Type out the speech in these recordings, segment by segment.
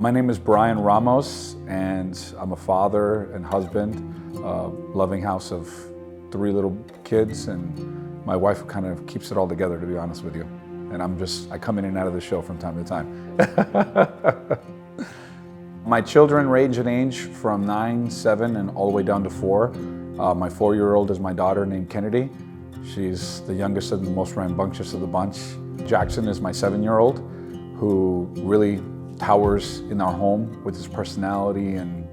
My name is Brian Ramos, and I'm a father and husband, a loving house of 3 little kids, and my wife kind of keeps it all together, to be honest with you. And I come in and out of the show from time to time. My children range in age from 9, 7, and all the way down to 4. My 4-year-old is my daughter named Kennedy. She's the youngest and the most rambunctious of the bunch. Jackson is my 7-year-old, who really towers in our home with his personality and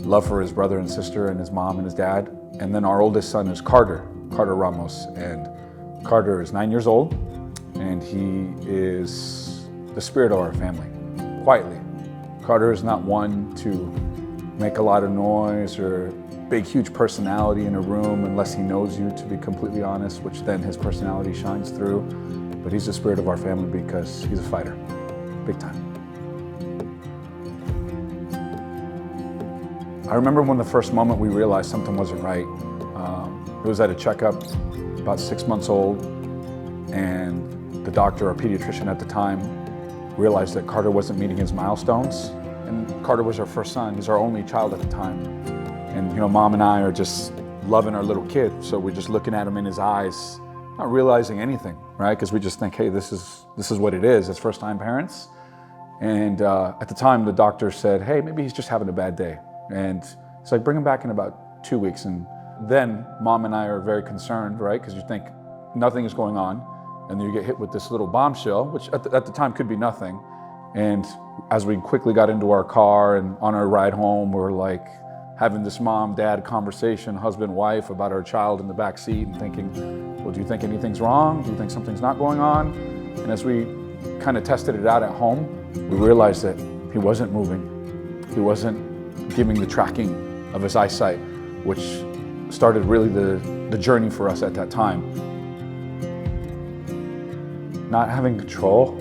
love for his brother and sister and his mom and his dad. And then our oldest son is Carter Ramos. And Carter is 9 years old, and he is the spirit of our family, quietly. Carter is not one to make a lot of noise or big, huge personality in a room unless he knows you, to be completely honest, which then his personality shines through. But he's the spirit of our family because he's a fighter, big time. I remember when the first moment we realized something wasn't right. It was at a checkup, about 6 months old, and the doctor, our pediatrician at the time, realized that Carter wasn't meeting his milestones. And Carter was our first son. He's our only child at the time. And Mom and I are just loving our little kid. So we're just looking at him in his eyes, not realizing anything, right? Because we just think, hey, this is what it is as first-time parents. And at the time, the doctor said, hey, maybe he's just having a bad day. And it's like, bring him back in about 2 weeks. And then Mom and I are very concerned, right? Because you think nothing is going on. And then you get hit with this little bombshell, which at the time could be nothing. And as we quickly got into our car and on our ride home, we're like having this mom-dad conversation, husband-wife, about our child in the back seat and thinking, well, do you think anything's wrong? Do you think something's not going on? And as we kind of tested it out at home, we realized that he wasn't moving. He wasn't giving the tracking of his eyesight, which started really the journey for us at that time. Not having control,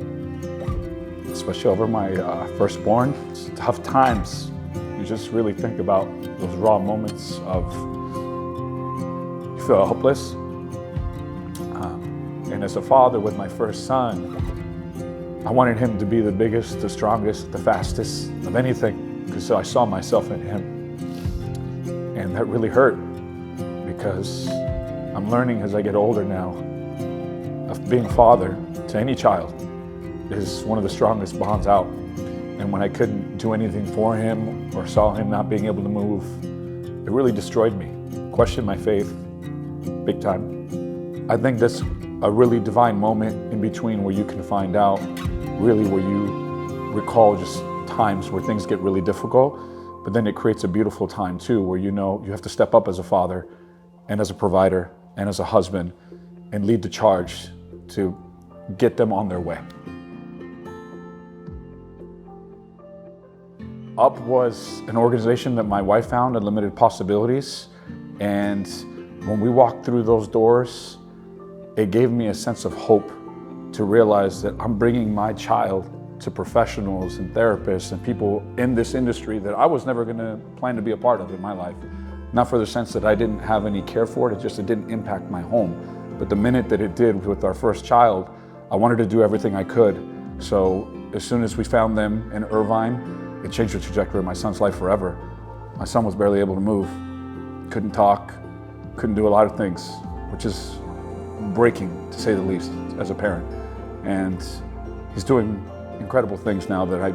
especially over my firstborn, it's tough times. You just really think about those raw moments of you feel helpless. And as a father with my first son, I wanted him to be the biggest, the strongest, the fastest of anything, because I saw myself in him. And that really hurt, because I'm learning as I get older now of being father to any child is one of the strongest bonds out. And when I couldn't do anything for him or saw him not being able to move, it really destroyed me, questioned my faith big time. I think that's a really divine moment in between where you can find out really where you recall just times where things get really difficult, but then it creates a beautiful time too, where you have to step up as a father and as a provider and as a husband and lead the charge to get them on their way. UP was an organization that my wife found, Unlimited Possibilities, and when we walked through those doors, it gave me a sense of hope to realize that I'm bringing my child to professionals and therapists and people in this industry that I was never going to plan to be a part of in my life. Not for the sense that I didn't have any care for it, it didn't impact my home. But the minute that it did with our first child, I wanted to do everything I could. So as soon as we found them in Irvine, it changed the trajectory of my son's life forever. My son was barely able to move, couldn't talk, couldn't do a lot of things, which is breaking, to say the least, as a parent. And he's doing incredible things now that I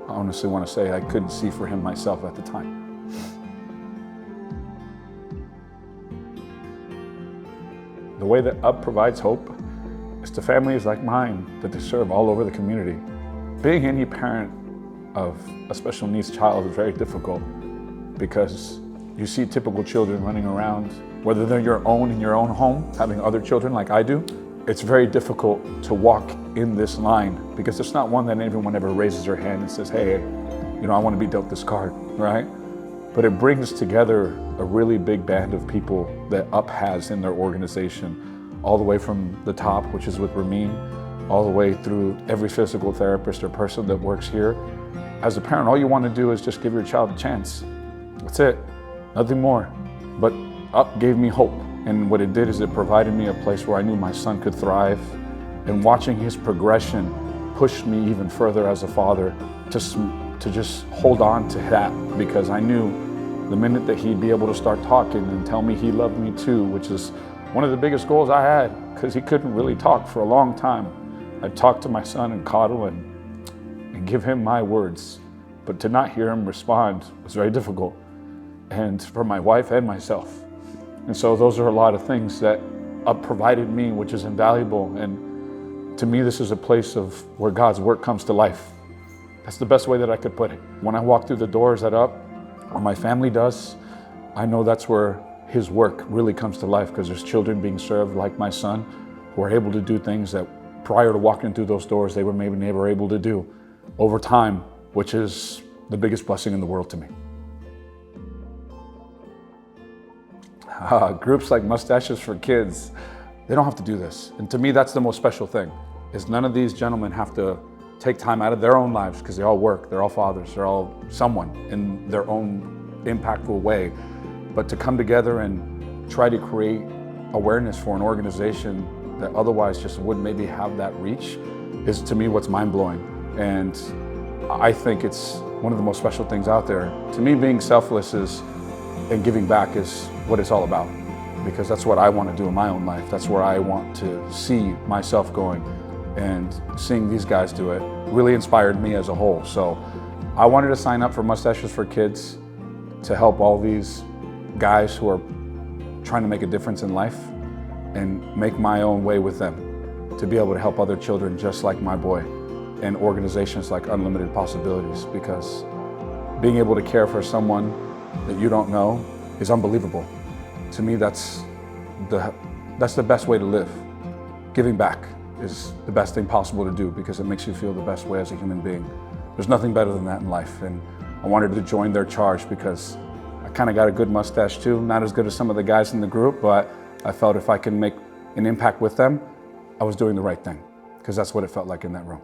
honestly want to say I couldn't see for him myself at the time. The way that UP provides hope is to families like mine that they serve all over the community. Being any parent of a special needs child is very difficult, because you see typical children running around, whether they're your own in your own home, having other children like I do. It's very difficult to walk in this line, because it's not one that anyone ever raises their hand and says, hey, I want to be dealt this card, right? But it brings together a really big band of people that UP has in their organization, all the way from the top, which is with Ramin, all the way through every physical therapist or person that works here. As a parent, all you want to do is just give your child a chance. That's it, nothing more. But UP gave me hope. And what it did is it provided me a place where I knew my son could thrive. And watching his progression pushed me even further as a father to to just hold on to that, because I knew the minute that he'd be able to start talking and tell me he loved me too, which is one of the biggest goals I had, because he couldn't really talk for a long time. I'd talk to my son and coddle and give him my words, but to not hear him respond was very difficult, and for my wife and myself. And so those are a lot of things that provided me, which is invaluable. And to me, this is a place of where God's work comes to life. That's the best way that I could put it. When I walk through the doors that up, or my family does, I know that's where his work really comes to life, because there's children being served like my son who are able to do things that prior to walking through those doors, they were maybe never able to do over time, which is the biggest blessing in the world to me. Groups like Moustaches for Kids, they don't have to do this. And to me, that's the most special thing, is none of these gentlemen have to take time out of their own lives, because they all work, they're all fathers, they're all someone in their own impactful way. But to come together and try to create awareness for an organization that otherwise just wouldn't maybe have that reach is, to me, what's mind-blowing. And I think it's one of the most special things out there. To me, being selfless and giving back is what it's all about, because that's what I want to do in my own life. That's where I want to see myself going, and seeing these guys do it really inspired me as a whole. So I wanted to sign up for Moustaches for Kids to help all these guys who are trying to make a difference in life and make my own way with them, to be able to help other children just like my boy, and organizations like Unlimited Possibilities, because being able to care for someone that you don't know is unbelievable. To me, that's the best way to live. Giving back is the best thing possible to do, because it makes you feel the best way as a human being. There's nothing better than that in life, and I wanted to join their charge because I kind of got a good mustache too. Not as good as some of the guys in the group, but I felt if I can make an impact with them, I was doing the right thing, because that's what it felt like in that room.